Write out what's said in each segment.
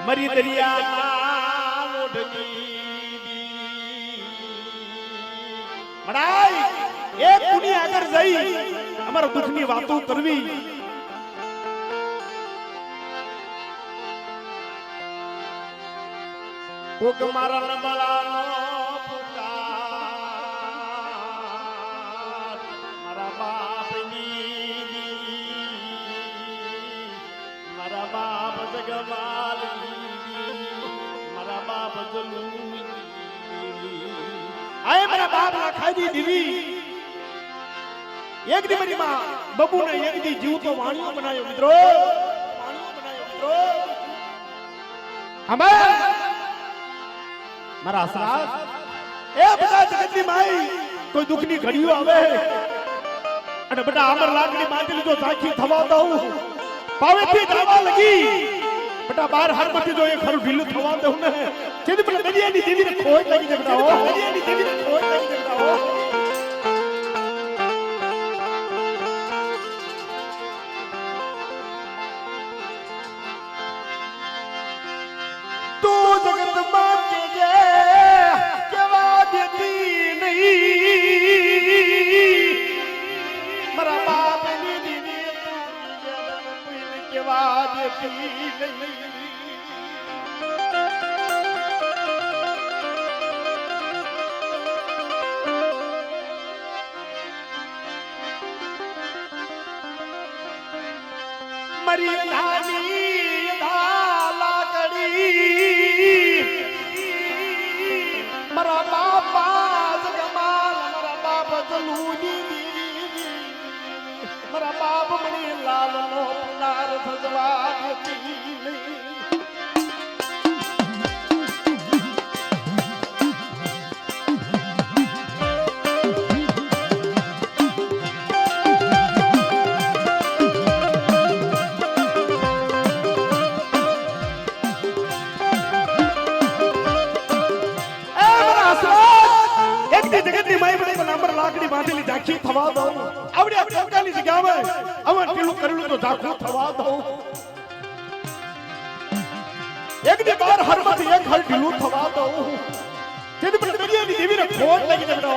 મરી દરિયા લોઢની મડાઈ એક પુની આગળ જઈ અમારા દુઃખની વાતો કરવી કોક મારા નબળાનો પુકાર મારા બાપની મારા બાપ જગમાલ મારા બાપ જલુ આય મારા બાપ ખાજી દીવી એક દી મારી માં બબુને એક દી જીવતો વાણિયો બનાવ્યો મિત્રો વાણિયો બનાવ્યો મિત્રો અમે મારા સાસ એ બધા જગતની માઈ કોઈ દુઃખની ઘડીઓ આવે અને બધા અમર લાગણી માંડી જો સાખી થવા દઉં પાવેથી દાવા લગી બધા બાર હારમાંથી જો એ ખરું ઢીલું થવા દઉં ને જેથી પણ દરિયાની દેવીને ખોટ લાગી જતા હો દરિયાની દેવીને ખોટ લાગી જતા હો તો જગત માં કે કેવા દેતી નહીં મારા બાપની દીદી કેવા દેતી નહીં મારી નાની લાકડી મારા બાપા જગમાલ મારા બાપ જલુની મારા બાપ મણી લાલ નો પુનાર ભજવા દેતી નહીં લાકડી બાંધેલી ઝાંખી થવા દઉં આવડી આ પોતાની જગ્યામાં અવન ટીલું કરેલું તો ઝાંખું થવા દઉં એક દી બાર હરમાંથી એક હર ઢીલું થવા દઉં જેથી પણ દરિયાની દેવીને ખોટ લાગી જતો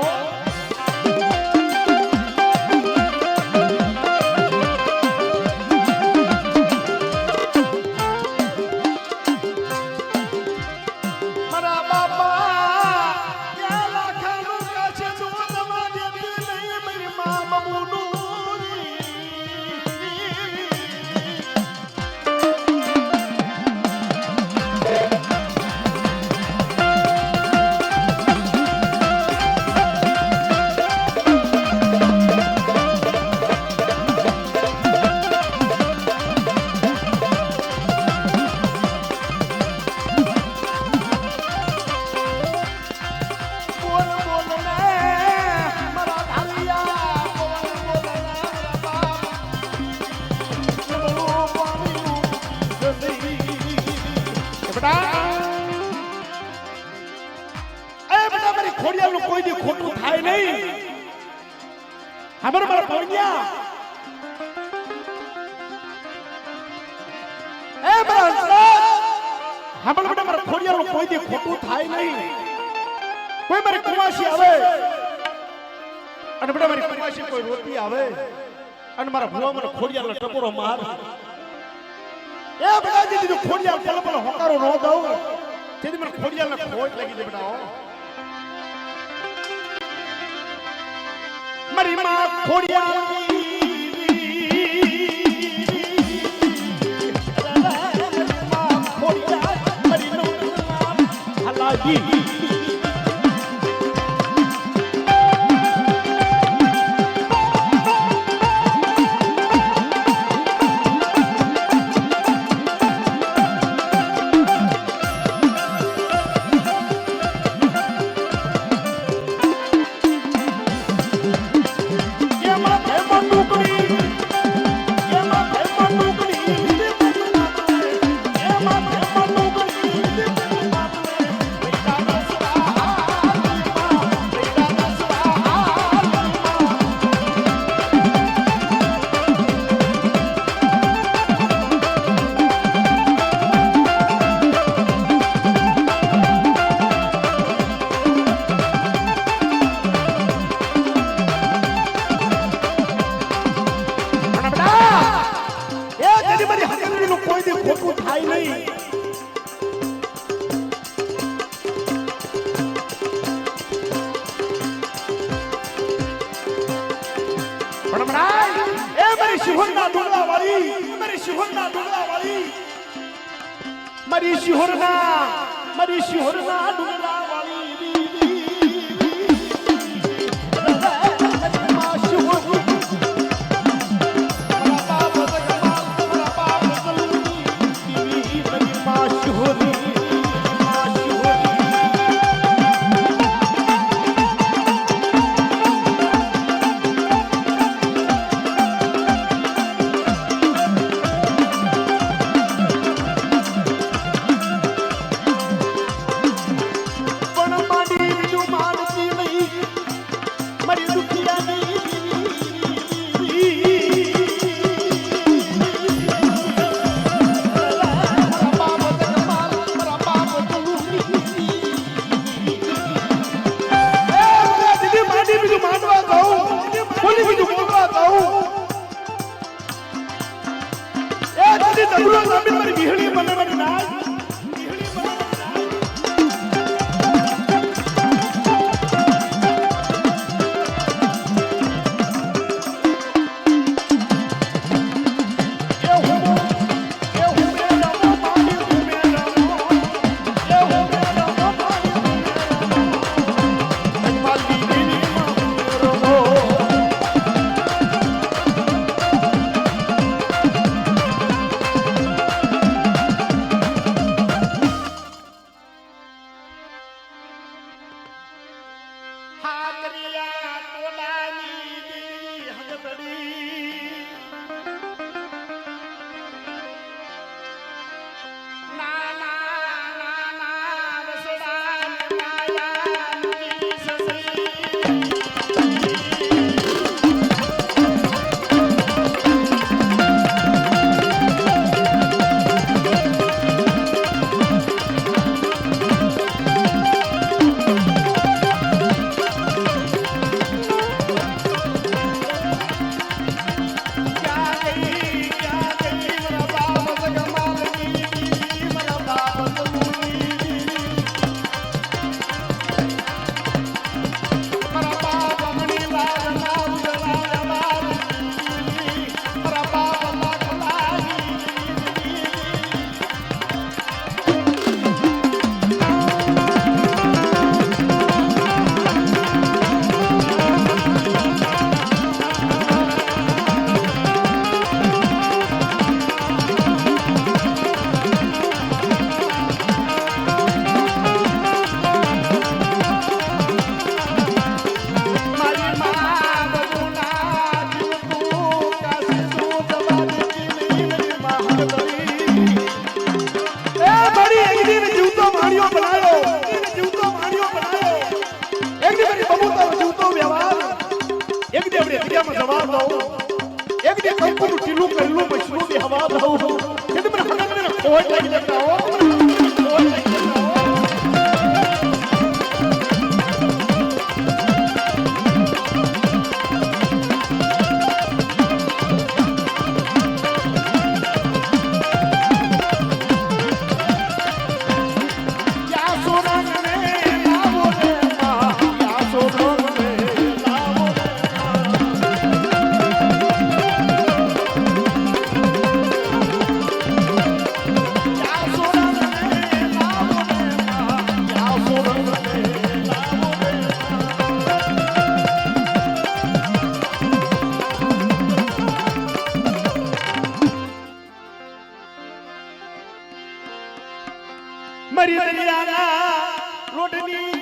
કોઈ દી ખોટું થાય નહીં મારા પૌણ્યા એ મારા ખોડિયાનું કોઈ દી ખોટું થાય નહીં કોઈ મારી કુવાસી આવે અને બેટા મારી કુવાસી કોઈ રોટી આવે અને મારા ભૂવા મને ખોડિયાનો ટકોરો માર એ બેટા દીદી ખોડિયા પલ પલ હોકારો ન દઉં તેથી મને ખોડિયાને ખોટ લાગી દે બેટા મારી માં ખોડિયા મારી નો હલાજી થાય નહીં. પણ મરાય એ મારી શિહોરના ડુંગરા વાળી, મારી શિહોરના ડુંગરા વાળી, મારી શિહોરના ડુંગરા વાળી મરી દરિયાના રોડની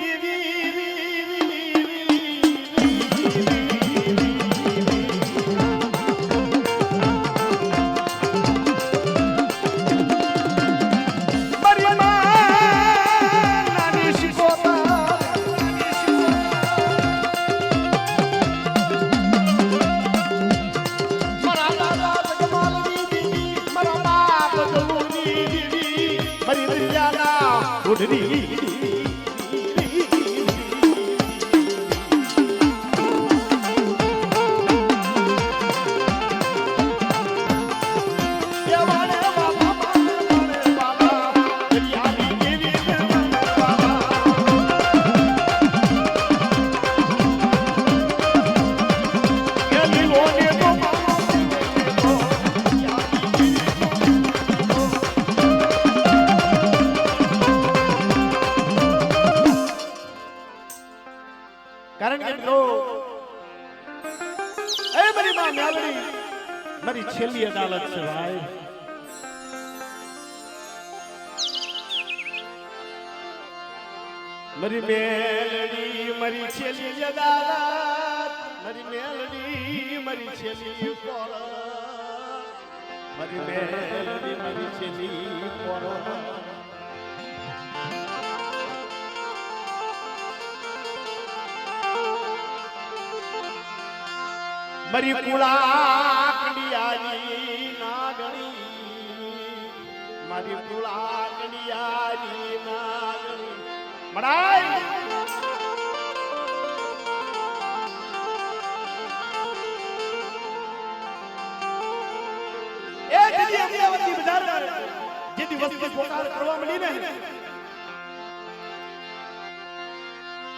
છેલ્લી અદાલત છે ભાઈ. મારી મેલડી મારી છેલ્લી અદાલત, મારી મેલડી મારી છેલ્લી પોર, મારી મેલડી મારી છેલ્લી પોર. મારી કુળાકડિયાની નાગણી, મારી કુળાકડિયાની નાગણી મડાઈ. એ જેદી અમદાવાદની બજારમાં જેદી વસ્તી પોકાર કરવા મળી ને,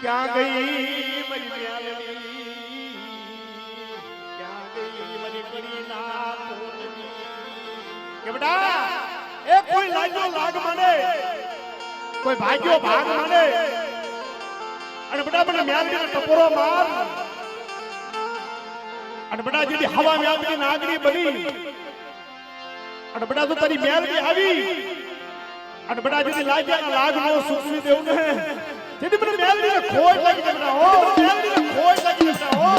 ક્યાં ગઈ મારી મેલડી, કે બેટા એ કોઈ લાગ્યો લાગ માને, કોઈ ભાગ્યો ભાગ માને, અને બેટા મને મેલડીને ટપોરો માર. અને બેટા જેથી હવા મેલડી નાગણી બની, અને બેટા તો તારી મેલડી આવી, અને બેટા જેથી લાગ્યા લાગ નો સુખવી દેવું ને, જેથી મને મેલડીને ખોટ લાગી બેટા, હો મેલડીને ખોટ લાગી બેટા, હો.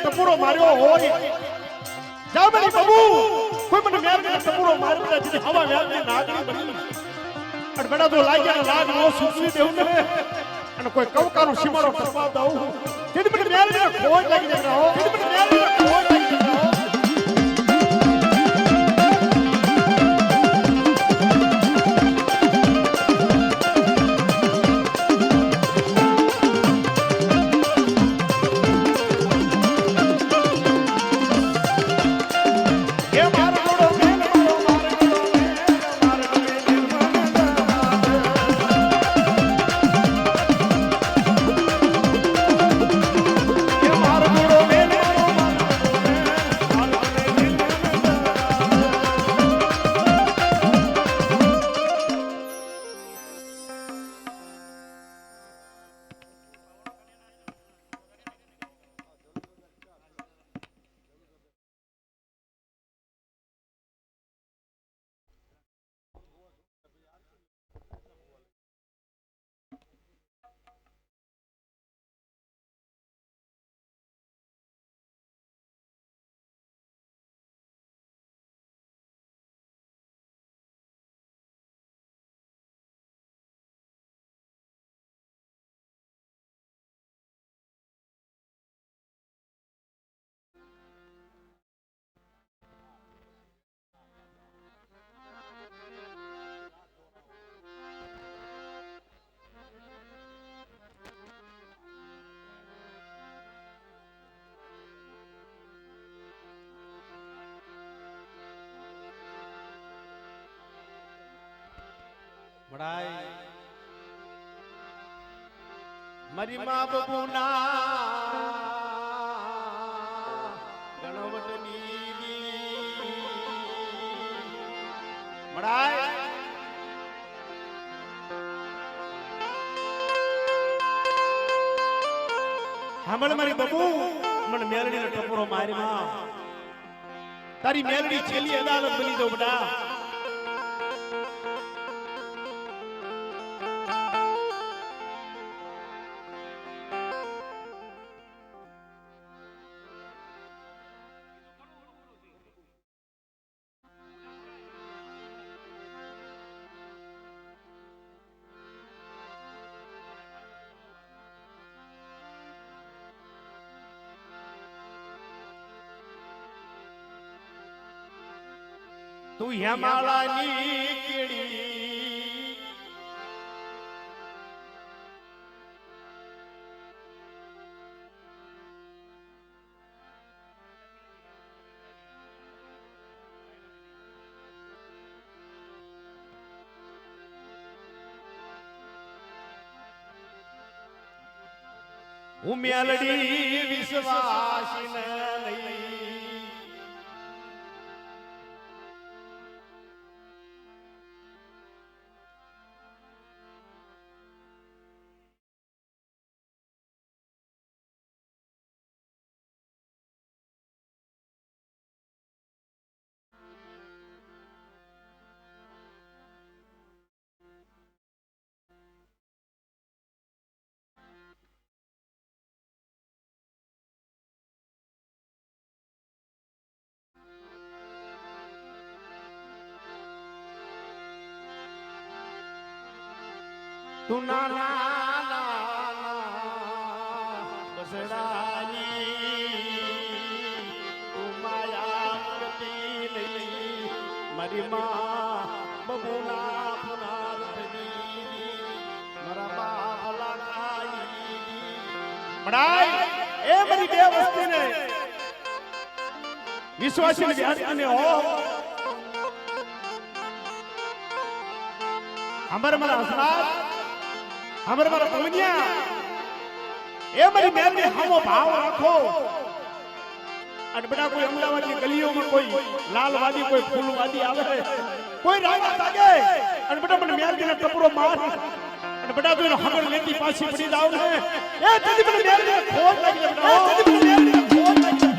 ટપુરો માર્યો હોય, જા મારી બાબુ કોઈ મને મેલડીને ટપુરો માર્યો જેથી હવા મેલડી નાગણી બની, અને બેટા તો લાગ્યા લાગ નો સુસવી દેવું ને, અને કોઈ કવકાનો સીમાડો કરવા દઉં, જેથી મને મેલડીને ખોટ લાગી જાય, હો જેથી મને મેલડીને ખોટ લાગી જાય, હો. મારી મા બબુના ગણવટની મડાય હામળ મારી બબુ મને મેલડીનો ટપોરો મારી માં, તારી મેલડી છેલ્લી અદાલત બની દો બેટા. તું હેમાળાની કેડી હું મેલડી વિશ્વાસીન લઈ તું નાના બસડાની તું માયા કરતી નહીં મારી માં બબુના પુનારની મારા બાલા ખાઈ મડાઈ એ મારી બે વસ્તીને વિશ્વાસી વિદ્યાર્થીને હો અમારે મારા હસનાર हमर मारा पवनिया ए मारी मेल ने हमो भाव रखो अन बड़ा कोई अमदावाद की गलियों में कोई लालवादी कोई फूलवादी आवे कोई रावा तागे अन बड़ा मन मेल के टपरो मार अन बड़ा तो हगर लेती पासी पड़ी जाओ ने ए जल्दी मन मेल ने खोल लगी बड़ा जल्दी मन मेल ने खोल लगी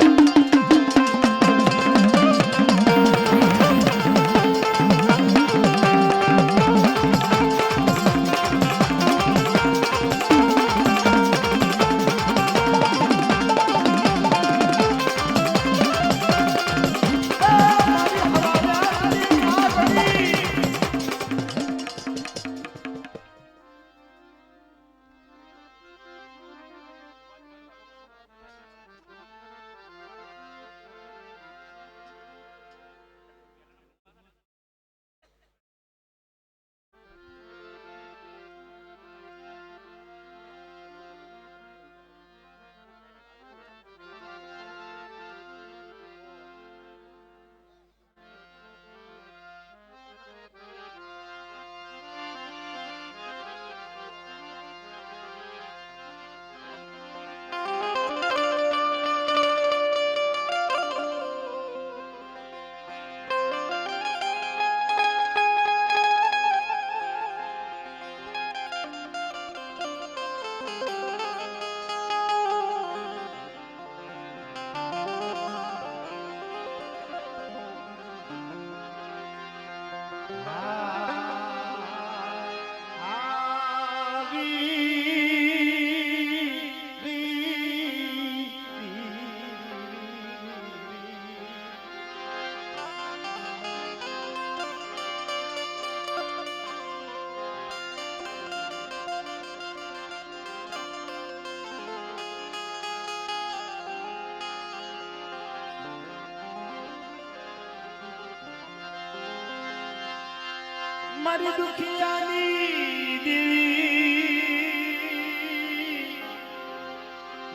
મારી દુખિયાની દેવી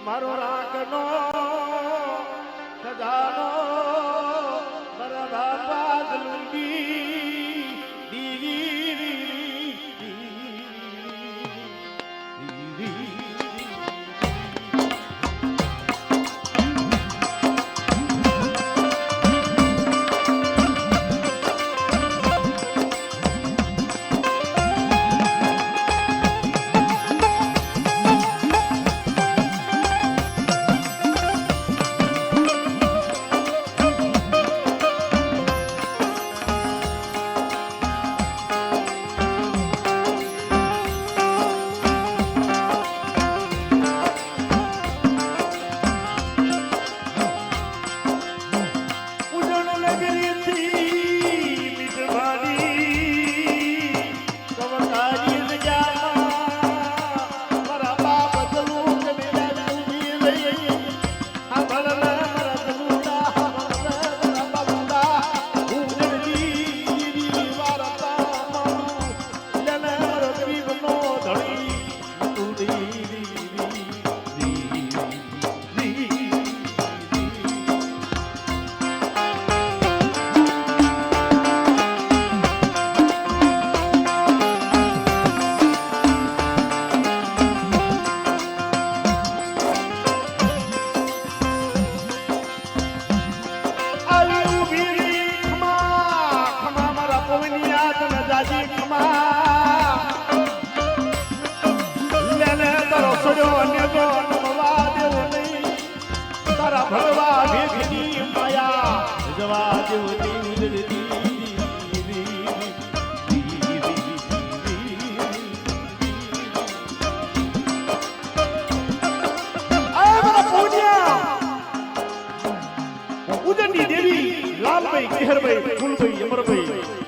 મારો રાખનો ખજાનો મારા બાપા દલુંગી ઉદયની દેવી લાલભાઈ કેહરભાઈ ફૂલભાઈ અમરભાઈ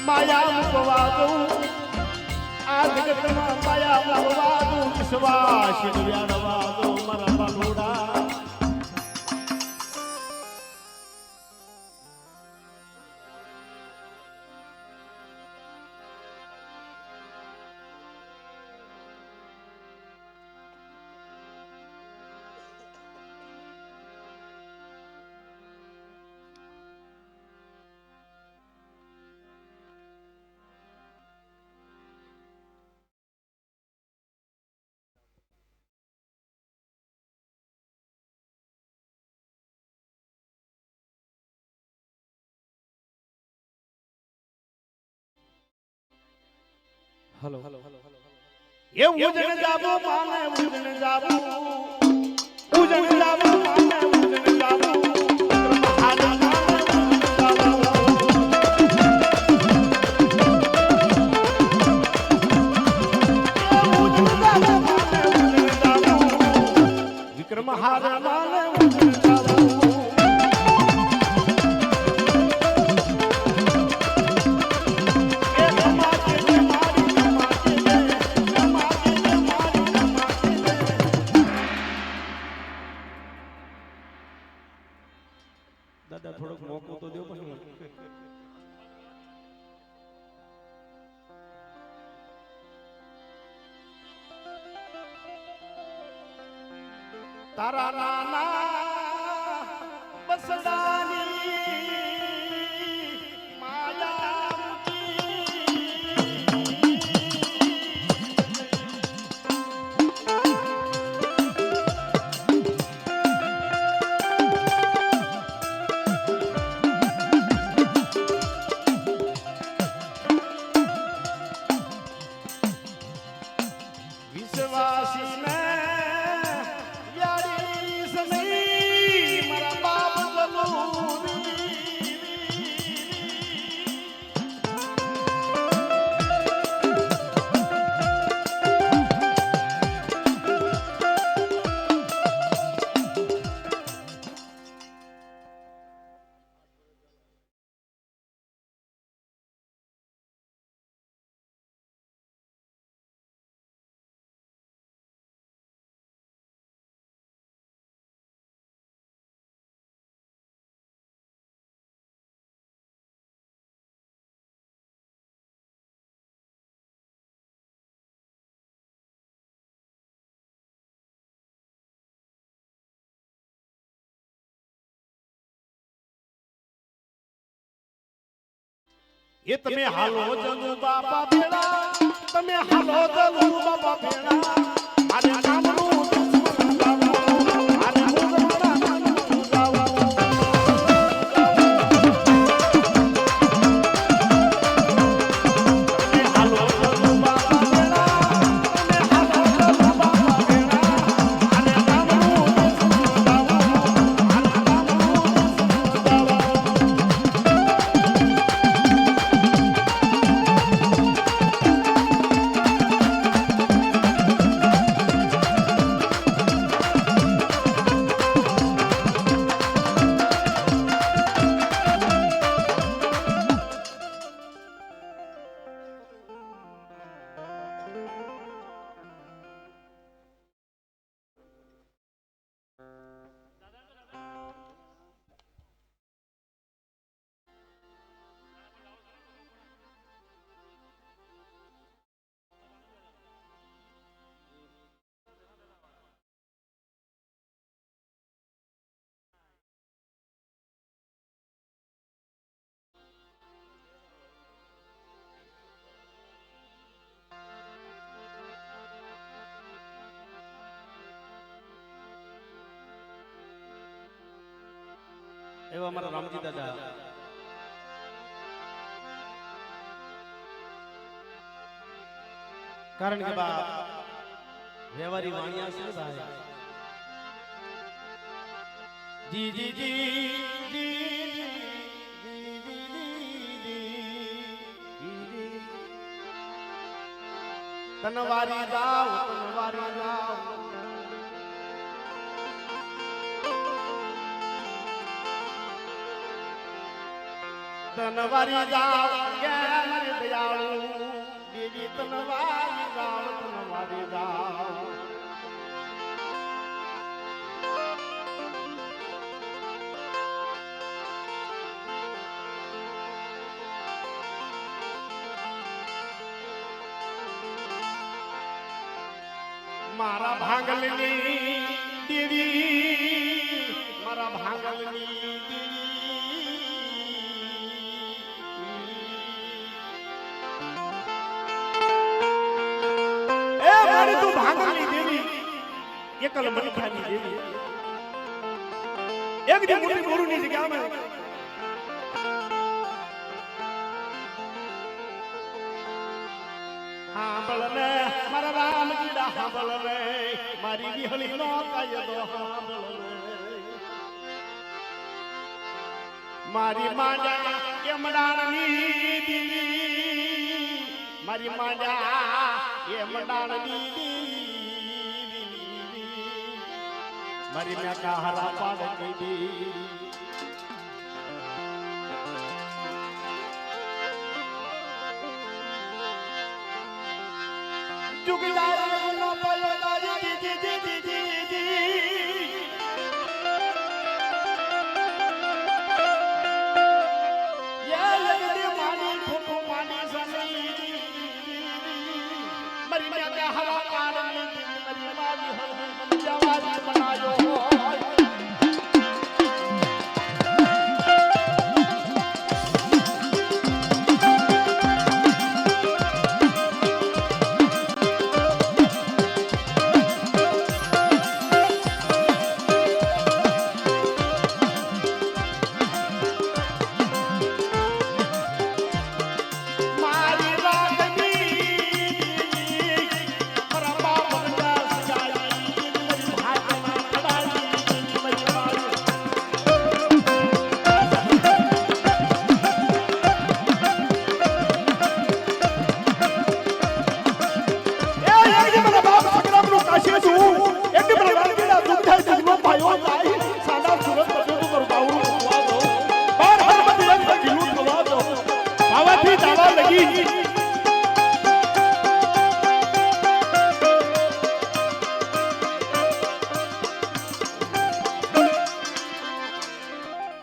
માયા મૂકવા દઉં આ જગતમાં માયા મૂકવા દઉં વિશ્વાસ વ્યાડવા દઉં મારા બાલુડા हेलो ये उजन जाबो माने उजन जाबो उजन जाबो माने उजन जाबो महाराज माने उजन जाबो उजन जाबो विक्रम हार माने उजन जाबो દાદા થોડોક મોકો તો દો પછી તારા નાના બસડાની માયા વિશ્વાસીને યારી સમય મારા બાપ એ તમે હાલો જનુ બાપા ભેળા તમે હાલો જનુ બાપા ભેળા આને નામનું દુશ્મન ગાવો આને મુજમણા નામનું ગાવો તમે હાલો જનુ બાપા ભેળા તમે હાલો જનુ બાપા ભેળા આને નામનું દુશ્મન ગાવો આને નામનું દુશ્મન ગાવો એવા અમારા રામજી દાદા કારણ કે બા વ્યવહારી વાણિયા છે ભાઈ જી જી જી તનવારી જાવ તનવારી જાવ જ્ઞાન દયાળુ દેવી તનવારી જાવ મારા ભાંગલની દેવી મારા ભાંગલની દેવી એ મારી તું ભાંગલની દેવી એકલ મનખાની દેવી એક જે મોટી મોરુની જગ્યામાં હાંભળને મારા રામજીડા હાંભળને મારી વિહળી નો કાયદો હાંભળને મારી માંડા એમડાણની દીવી મારી માંડા એમડાણની દીવી મારી મેં કાહરા પાડ દીધી जुग जाए ना पायो दाई जी जी जी जी जी ये लगदी मानी फुफु मानी सनी मरी मैं क्या हवा कारण मरी मारी हम जवानी बनायो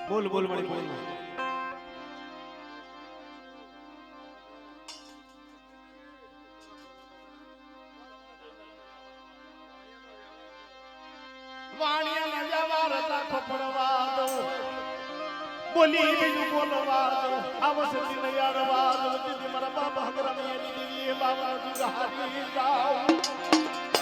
बोल बोल मणि बोल वाणिया न जवार ता खपड़वा दो बोली बीजू बोलवा दो आवसती न यारवा दो दीदी मरा बाबा हगरा में दीदी बाबा जुगारी जाओ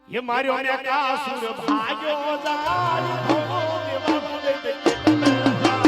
ये मारियो ने कासुर भाग्यो जाई हो देवा बोले दे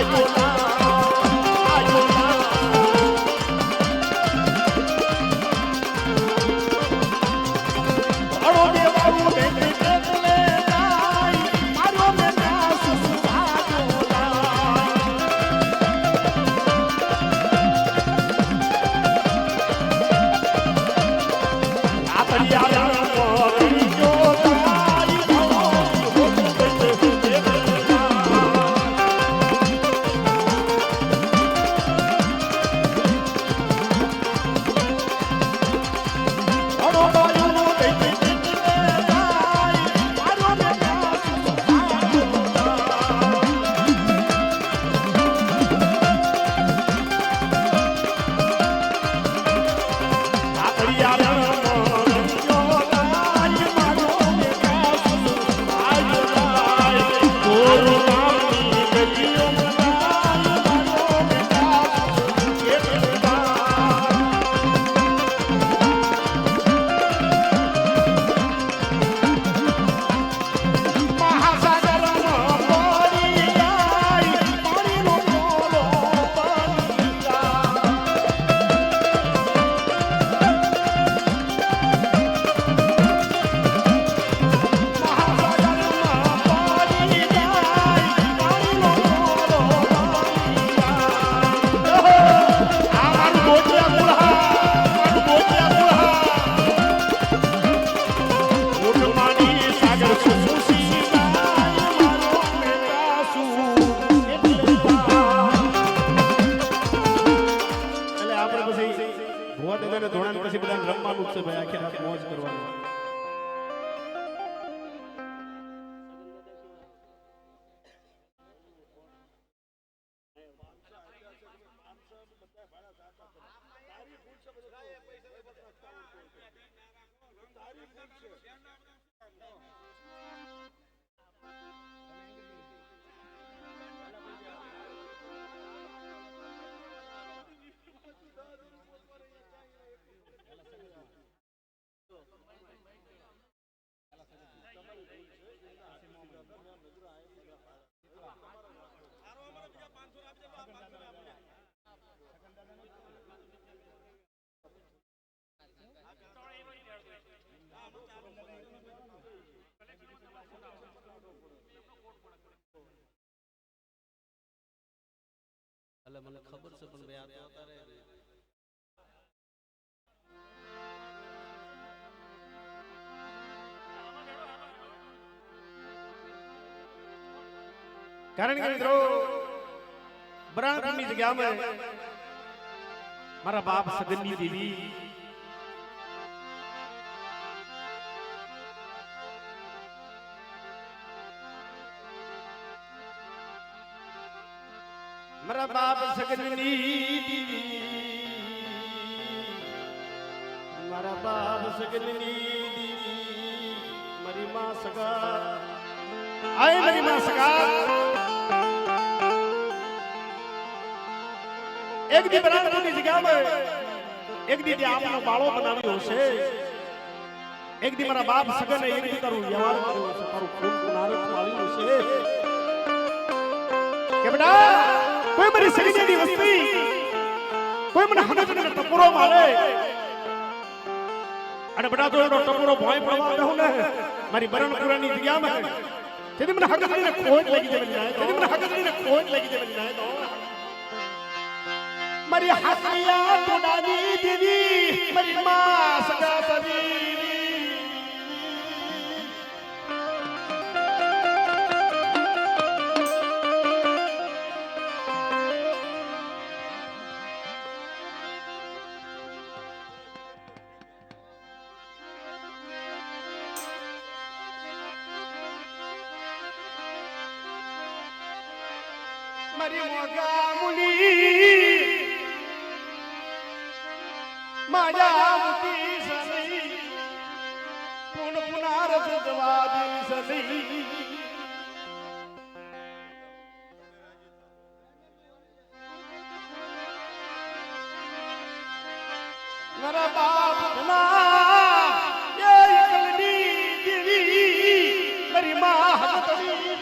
આયો ના આયો ના અડો દેવાળું બેઠે એટલે જાય મારો બેટા સુસુભાજો એટલે મને ખબર છે પણ ભાઈ આ તો અત્યારે કારણ કે મિત્રો બરાણપુરની જગ્યામાં મારા બાપ સગનની દેવી મારા બાપ સગનની દેવી મારા બાપ સગનની દેવી મારી માં સગા આય મારી માં સગા એક દી બરાણપુરની જગ્યામાં એક દી આપનો બાળો બનાવ્યો છે એક દી મારા બાપ સગને એક દી તારું વ્યવહાર કર્યો છે તારું ખૂન નારક વાળ્યું છે કે બેટા કોઈ મારી સગીની વસ્તી કોઈ મને હનજને ટપુરો મારે અને બેટા તો એનો ટપુરો ભોય પડવા દઉં ને મારી બરાણપુરની જગ્યામાં તેથી મને હગજને ખોટ લાગી દેવાની જાય તેથી મને હગજને ખોટ લાગી દેવાની જાય તો મારી હાથિયા ટોડાની દેવી મારી માં સગા સવી મારી મોગા મુલી માયા મુકી સની પુન પુનાર જવાદી સની મારા બાપ ના એ કલની દેવી મારી માં હતરી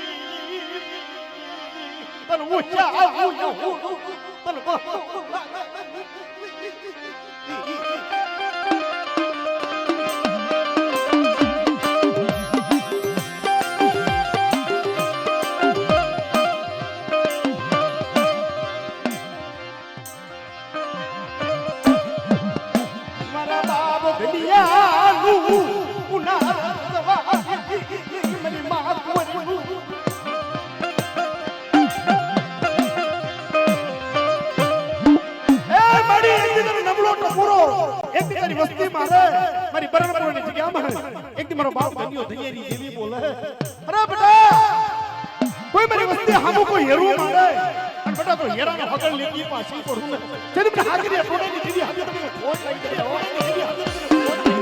તન ઉચ્ચા આવું તન મારા બાપ ઘડિયાળું ઉનાળા સવા મારી માં કુંવરી તારી વસ્તી મારે મારી બરણપુરની જગ્યામાં એક દી મારો બાપ ધન્યો ધૈયેરી દેવી બોલે અરે બેટા કોઈ મારી વસ્તી હામુ કોઈ હેરું મારે અને બેટા તો હેરાનો હગલ લેકી પાછી પડું ને જેની મને હાજરી અટોડેની દીદી હાજરી તમને ખોટ લાગી ગઈ ઓની દીદી હાજરી તમને ખોટ લાગી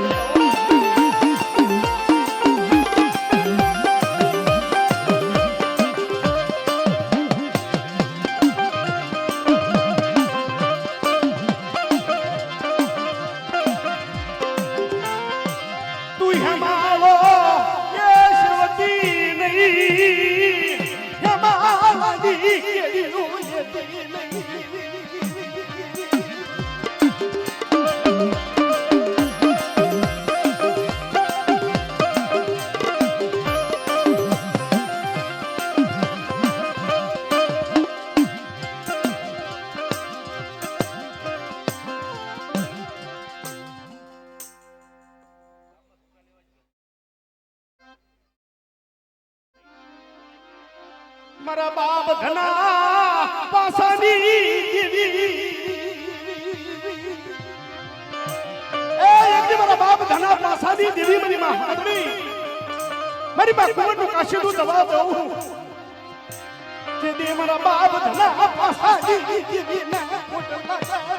મારા બાપ ધના પાસાની દેવી એ એક મારા બાપ ધના પાસાની દેવી મારી માં હાથડી મારી માં કુંવરનું કાશીનું દવા દઉં જે દે મારા બાપ ધના પાસાની દેવી ના કોટલા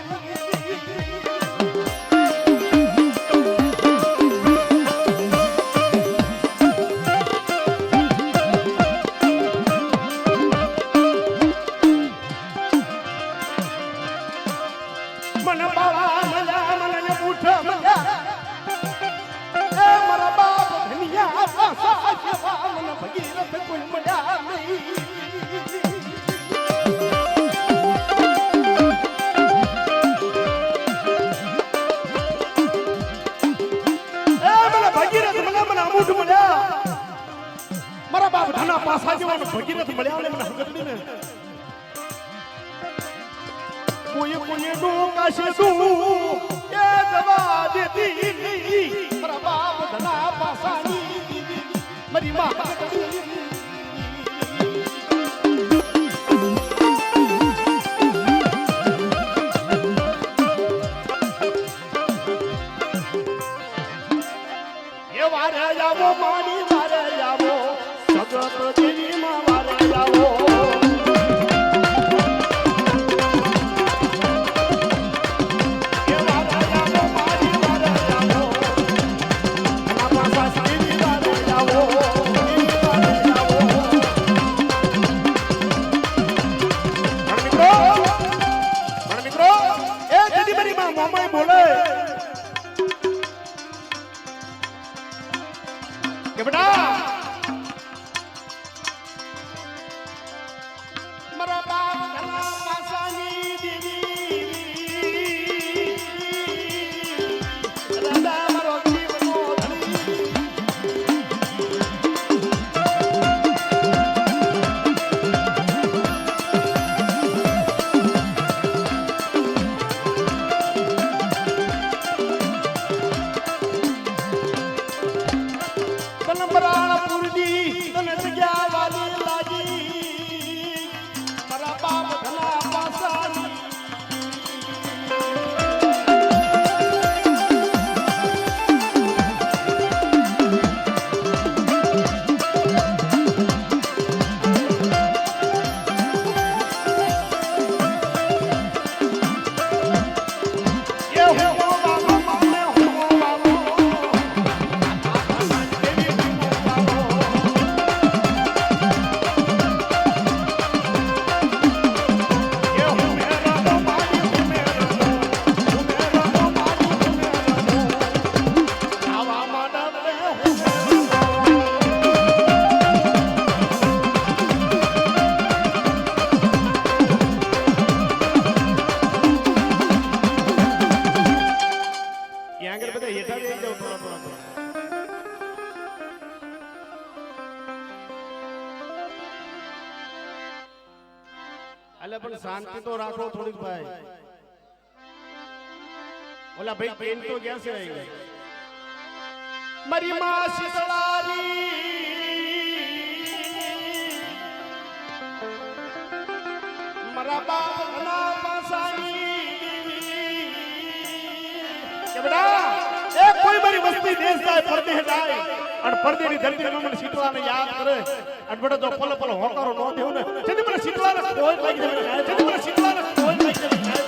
મારા બાપ ધના પાસા જેવાનો ભગીરથ મળ્યા ને મને હગતની ને કોઈ કોઈ નો કાશે તું એ દવા દેતી નહીં મારા બાપ ધના પાસાની મારી માં એ વારે જાવો માની વારે જાવો સગત દેવી માં વારે જાવો એ વારે જાવો માની વારે જાવો ના પાસા દેવી વારે જાવો દેવી વારે જાવો પણ મિત્રો એ દીદી મારી માં મોમાઈ બોલે કે બેટા મારા બાપ ધના પાસાની દેવી રાધા મારો જીવનો ધણી કલમરાણપુરજી તને જગ્યા વાલી લાગી મારા અલે પણ શાંતિ તો રાખો થોડીક ભાઈ. ઓલા ભાઈ કેમ તો ગયા છે અહીં? મારી માં શીતળારી મારા બાપ ઘણા પાસાની કે બેટા એ કોઈ મારી વસ્તી દેશ જાય પરદે જાય અને પરદેની ધરતીમાં મને શીતળાને યાદ કરે અને બેટા જો પલ પલ હોકારો ન દેવું ને જેથી મને શીતળાને કોઈ લાગી જાય જેથી મને શીતળાને કોઈ લાગી જાય.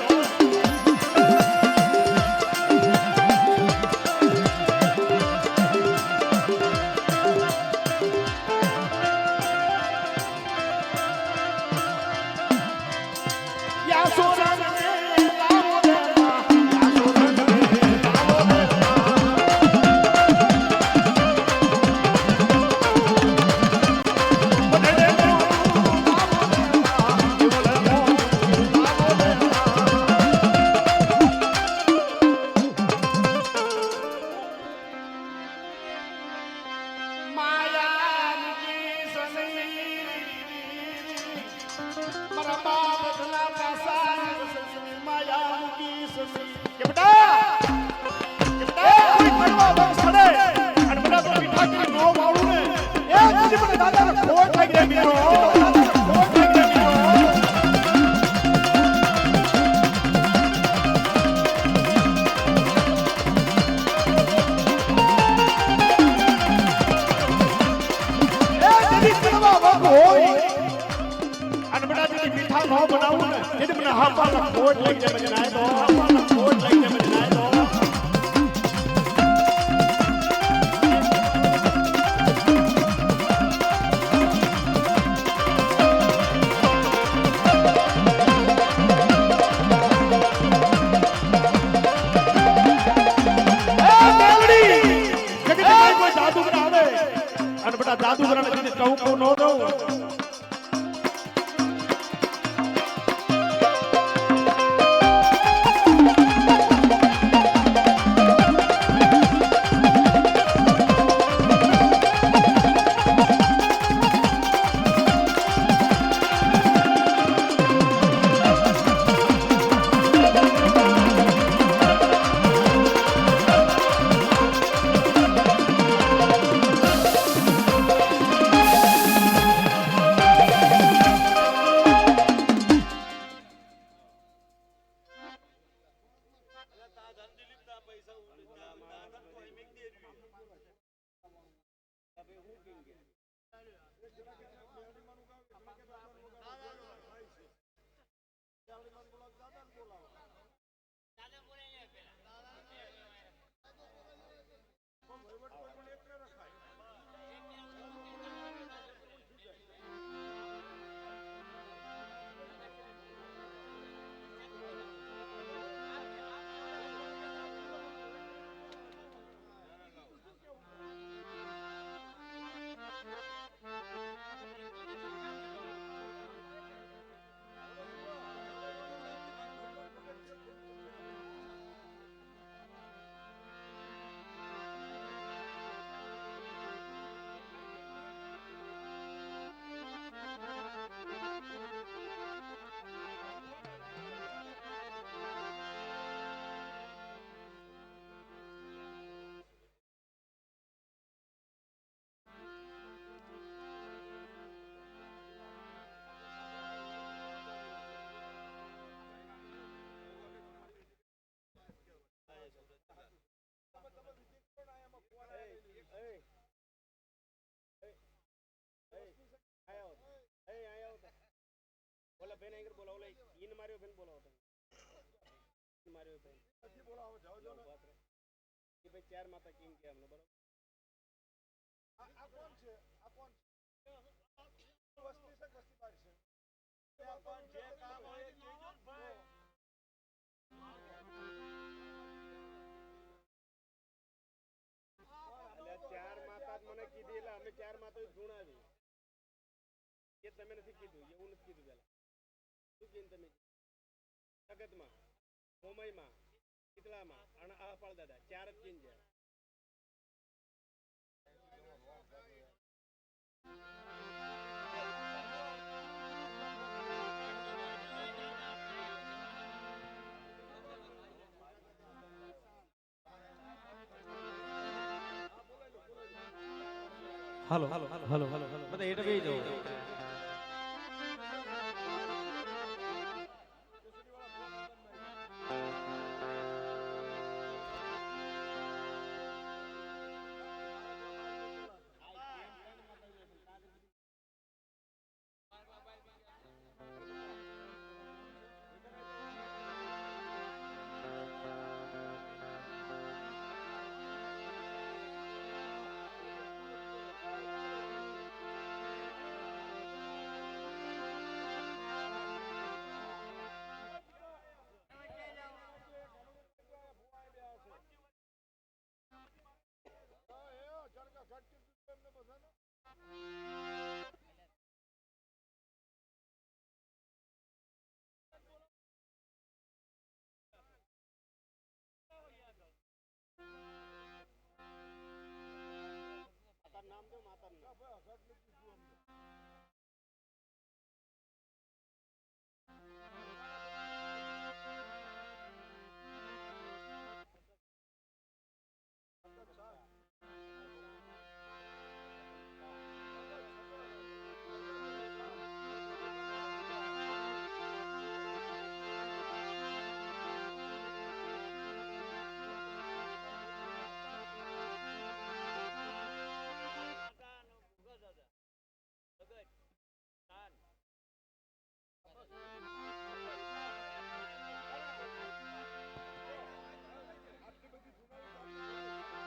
જાદુગરાને કીધું કહું કહું ન દઉં. બેન એંગર બોલાવો લે ઈન માર્યો બેન બોલાવો તમે માર્યો બેન પછી બોલાવો જાઓ જાઓ વાત રે કે ભાઈ ચાર માતા કેમ કે અમને બરાબર આ કોણ છે વસ્તી છે વસ્તી પાડ છે આ કોણ જે કામ હોય કેજો ભાઈ એટલે ચાર માતા મને કીધી એટલે અમે ચાર માતા ગુણાવી એ તમે નથી કીધું એવું નથી કીધું પેલા શું કીધું તમે જગતમાં મોમયમાં શીતળામાં અને અહપાળ દાદા ચાર જ ચીન છે હાલો હાલો હાલો બધા હેઠ બેસી જાઓ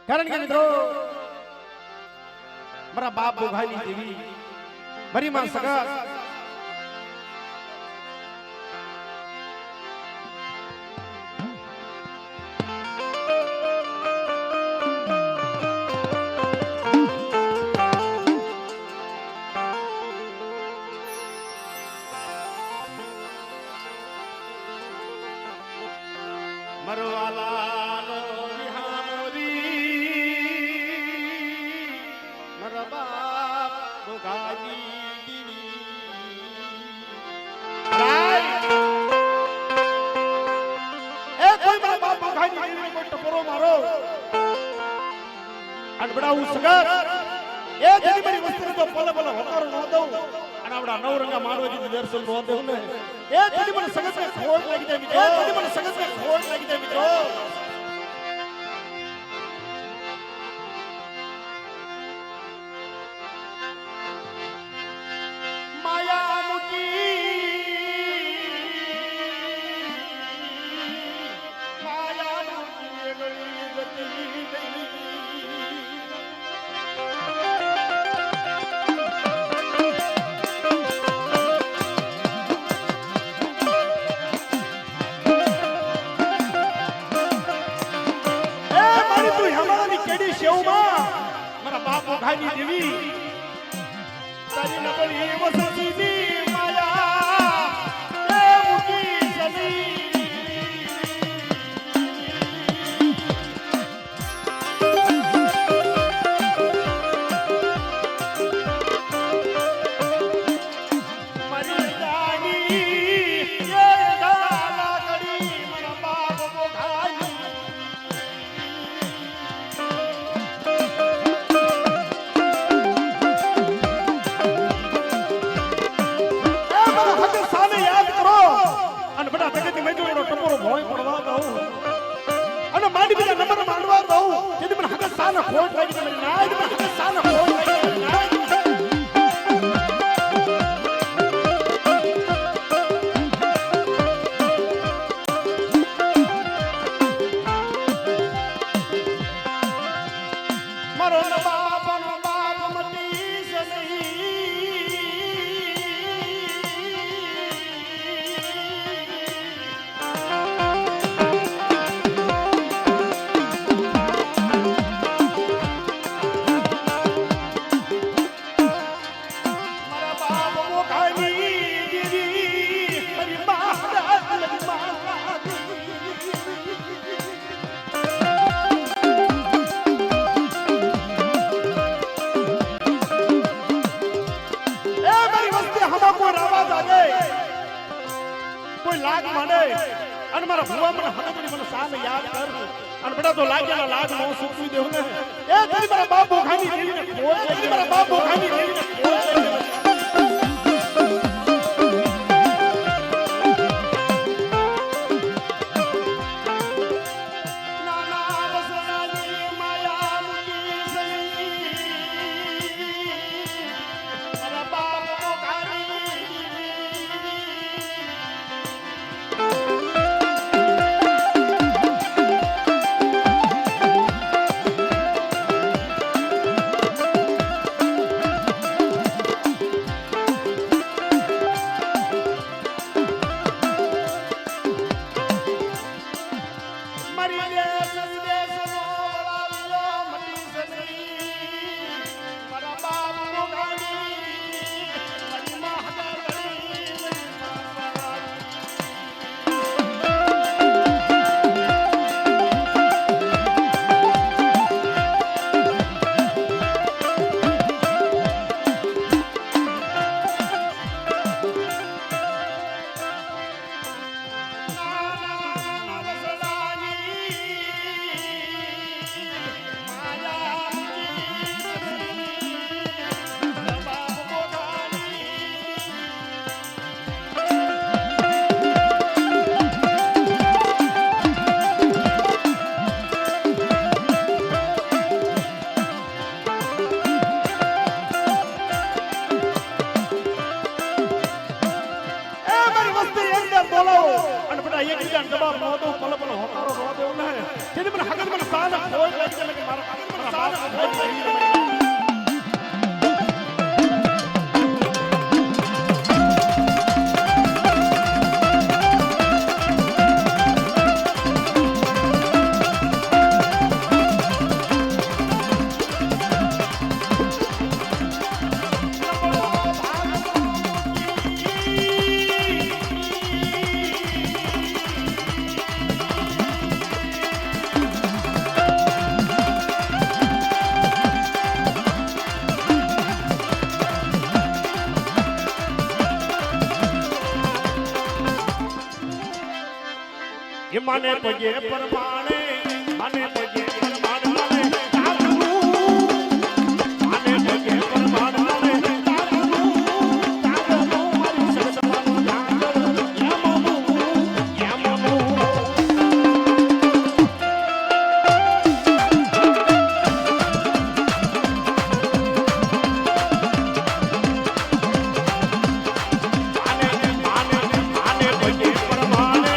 કારણ કે મિત્રો મારા બાપ બોઘાની દેવી મારી માં સગા મરવાલાનો દર્શન નો દઉં ને એ તેની મને સગત ને ખોટ લાગી જાય મિત્રો તેની મને સગત ને ખોટ લાગી જાય મિત્રો માયા મુકી ગળી જતી ભાગી દેવી તારી નબળી વસતીની માયા એ મૂકી જલી મારી રાણી એ ગાલા ગડી મારા બાપ બોઘાઈ ભોય પડવા દઉં અને માંડી બીજા નંબર માંડવા દઉં જેથી મને હકત સાને ખોટ લાગી મને નાય મને હકત સાને ખોટ લાગી નાય મારો બાપ મટી સહી લાગ માંડે અને મારા ભુવા મને હનગરી મને સામે યાદ કર અને બેટા તો લાગ્યાના લાગ નો સુખવી દેવ ને એ તારી મારા બાપ બોખાની દેવીને ખોલ તારી મારા બાપ બોખાની દેવીને ખોલ જવાબ ન દઉં પલ પલ હોકારો ન દેવું ને જેને મને હગત મને સાન ખોજ લાગી છે કે મારા હગત મને સાન ખોજ લાગી माने पगे परमाणे माने पगे परमाण माने तागनु माने पगे परमाण माने तागनु तागनु मारी सरसवानु जागर यमनु यमनु माने पगे परमाणे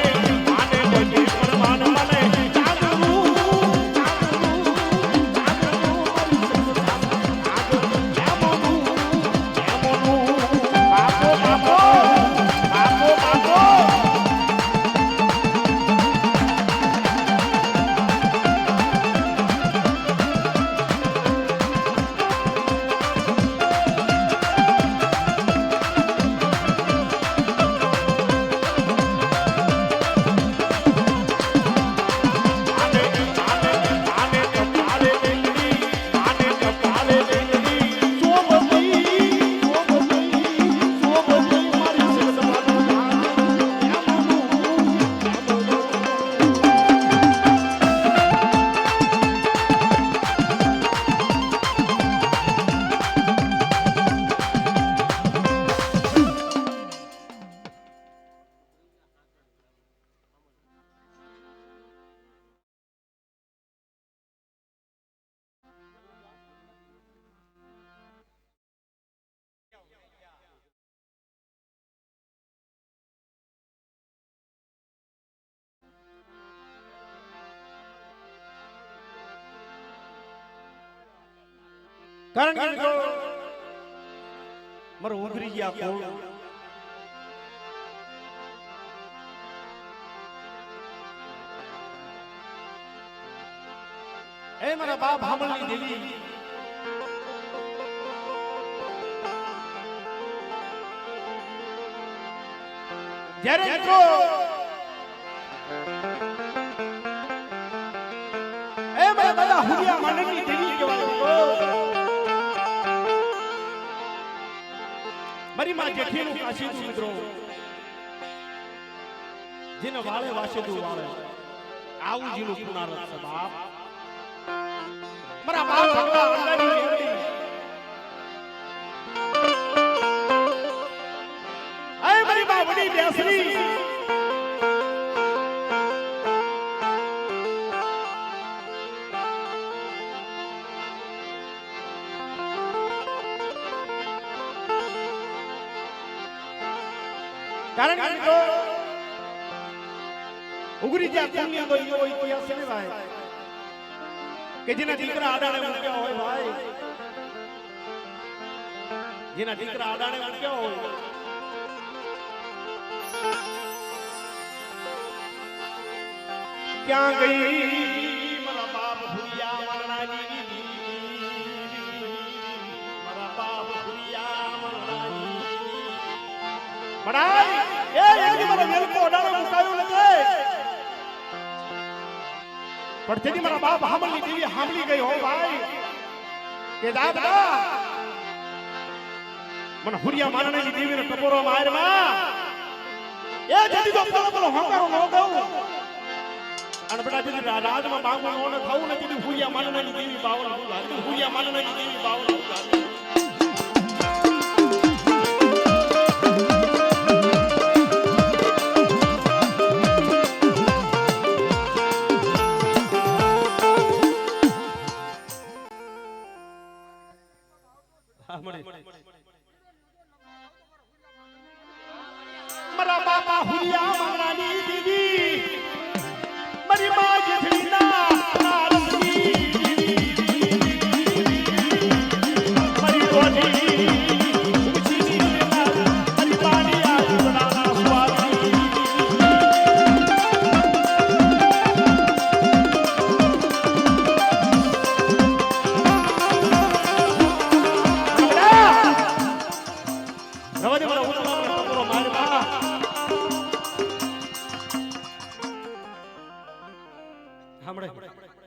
कारण કે મિત્રો મારો ઉઘરી ગયા કોળ એ મારા બાપ હામલની દેવી જ્યારે મિત્રો એ મારા દાદા હુડિયા માંડની દેવી કહેવાય મારી માં જેઠીનું કાશીનું મિત્રો જેને વાળે વાસે તું વાળે આવું જીનું પુનારત છે બાપ મારા બાપ ભગવાન અંડાની મેળવી આય મારી બા વડી બેસરી કારણ કે જો ઉગરી જ્યાં કુંડલી તો એવો ઇતિહાસ છે ને ભાઈ કે જેના દીકરા આડાણે મૂક્યા હોય ભાઈ જેના દીકરા આડાણે મૂક્યા હોય ક્યાં ગઈ મારા બાપ ભૂલિયા મરણાની મારા બાપ ભૂલિયા મરણાની મરાય એ એકદી મારા વેલકો અડાડો મુકાયો નથી પણ તેની મારા બાપ હામલી દેવી હામલી ગઈ હો ભાઈ કે દાદા મને હુરિયા મારણેની દેવીને ટપોરો મારમાં એ જદી તો પેલો હોંકારો નો દઉં અને બેટા જદી રાજમાં બાંગો નો થાવું ને જદી હુરિયા મારણેની દેવી બાવળ હું હુરિયા મારણેની દેવી બાવળ હું મારા બાપા હુરિયા મારણાની દેવી મારી માં જેઠડીના નારદની મારી ગોડી ઉછીની મારી પાણી આસુરાના સ્વામી રવાજે મારા ઉતરાનો ટપોરો મારવા સાંભળે